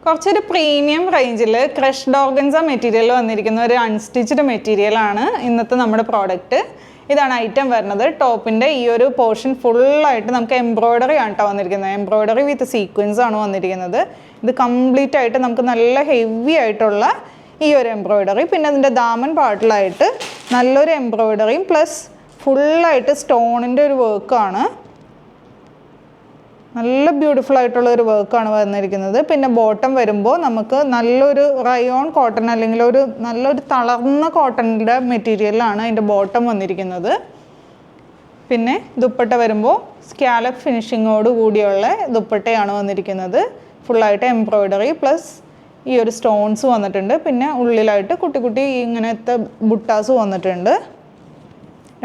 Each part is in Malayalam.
കുറച്ചൊരു പ്രീമിയം റേഞ്ചിൽ ക്രഷ്ഡ് ഓർഗൻസ മെറ്റീരിയൽ വന്നിരിക്കുന്ന ഒരു അൺസ്റ്റിച്ച്ഡ് മെറ്റീരിയലാണ് ഇന്നത്തെ നമ്മുടെ പ്രോഡക്റ്റ്. ഇതാണ് ഐറ്റം വരുന്നത്. ടോപ്പിൻ്റെ ഈ ഒരു പോർഷൻ ഫുള്ളായിട്ട് നമുക്ക് എംബ്രോയ്ഡറി ആണ് കേട്ടോ വന്നിരിക്കുന്നത്. എംബ്രോയ്ഡറി വിത്ത് സീക്വൻസ് ആണ് വന്നിരിക്കുന്നത്. ഇത് കംപ്ലീറ്റ് ആയിട്ട് നമുക്ക് നല്ല ഹെവി ആയിട്ടുള്ള ഈ ഒരു എംബ്രോയ്ഡറി, പിന്നെ അതിൻ്റെ ദാമൻ പാർട്ടിലായിട്ട് നല്ലൊരു എംബ്രോയ്ഡറിയും പ്ലസ് ഫുള്ളായിട്ട് സ്റ്റോണിൻ്റെ ഒരു വർക്കാണ്. നല്ല ബ്യൂട്ടിഫുൾ ആയിട്ടുള്ള ഒരു വർക്കാണ് വന്നിരിക്കുന്നത്. പിന്നെ ബോട്ടം വരുമ്പോൾ നമുക്ക് നല്ലൊരു റയോൺ കോട്ടൺ അല്ലെങ്കിൽ നല്ലൊരു തളർന്ന കോട്ടണിൻ്റെ മെറ്റീരിയലാണ് അതിൻ്റെ ബോട്ടം വന്നിരിക്കുന്നത്. പിന്നെ ദുപ്പട്ട വരുമ്പോൾ സ്കാലപ്പ് ഫിനിഷിങ്ങോട് കൂടിയുള്ള ദുപ്പട്ടയാണ് വന്നിരിക്കുന്നത്. ഫുള്ളായിട്ട് എംബ്രോയ്ഡറി പ്ലസ് ഈ ഒരു സ്റ്റോൺസ് വന്നിട്ടുണ്ട്. പിന്നെ ഉള്ളിലായിട്ട് കുട്ടി കുട്ടി ഇങ്ങനത്തെ ബുട്ടാസ് വന്നിട്ടുണ്ട്.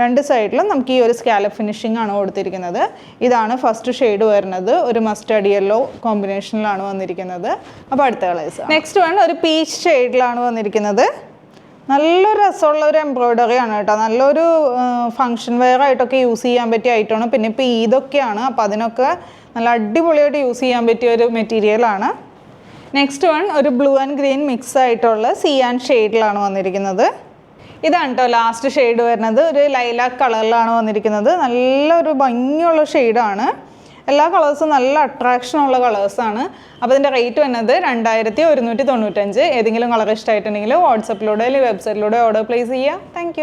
രണ്ട് സൈഡിലും നമുക്ക് ഈ ഒരു സ്കാലപ്പ് ഫിനിഷിംഗ് ആണ് കൊടുത്തിരിക്കുന്നത്. ഇതാണ് ഫസ്റ്റ് ഷെയ്ഡ് വരുന്നത്. ഒരു മസ്റ്റർഡ് യെല്ലോ കോമ്പിനേഷനിലാണ് വന്നിരിക്കുന്നത്. അപ്പോൾ അടുത്ത കളേഴ്സ്. നെക്സ്റ്റ് വൺ ഒരു പീച്ച് ഷെയ്ഡിലാണ് വന്നിരിക്കുന്നത്. നല്ലൊരു രസമുള്ള ഒരു എംബ്രോയ്ഡറി ആണ് കേട്ടോ. നല്ലൊരു ഫങ്ഷൻ വെയർ ആയിട്ടൊക്കെ യൂസ് ചെയ്യാൻ പറ്റിയ ഐറ്റമാണ്. പിന്നെ ഇപ്പോൾ ഈദൊക്കെയാണ്, അപ്പോൾ അതിനൊക്കെ നല്ല അടിപൊളിയായിട്ട് യൂസ് ചെയ്യാൻ പറ്റിയ ഒരു മെറ്റീരിയലാണ്. നെക്സ്റ്റ് വൺ ഒരു ബ്ലൂ ആൻഡ് ഗ്രീൻ മിക്സ് ആയിട്ടുള്ള സിയാൻ ഷെയ്ഡിലാണ് വന്നിരിക്കുന്നത്. ഇതാണ് കേട്ടോ ലാസ്റ്റ് ഷെയ്ഡ് വരുന്നത്. ഒരു ലൈലാക്ക് കളറിലാണ് വന്നിരിക്കുന്നത്. നല്ലൊരു ഭംഗിയുള്ള ഷെയ്ഡാണ്. എല്ലാ കളേഴ്സും നല്ല അട്രാക്ഷനുള്ള കളേഴ്സാണ്. അപ്പോൾ ഇതിൻ്റെ റേറ്റ് വരുന്നത് 2195. ഏതെങ്കിലും കളർ ഇഷ്ടമായിട്ടുണ്ടെങ്കിൽ വാട്സപ്പിലൂടെ അല്ലെങ്കിൽ വെബ്സൈറ്റിലൂടെ ഓർഡർ പ്ലേസ് ചെയ്യുക. താങ്ക്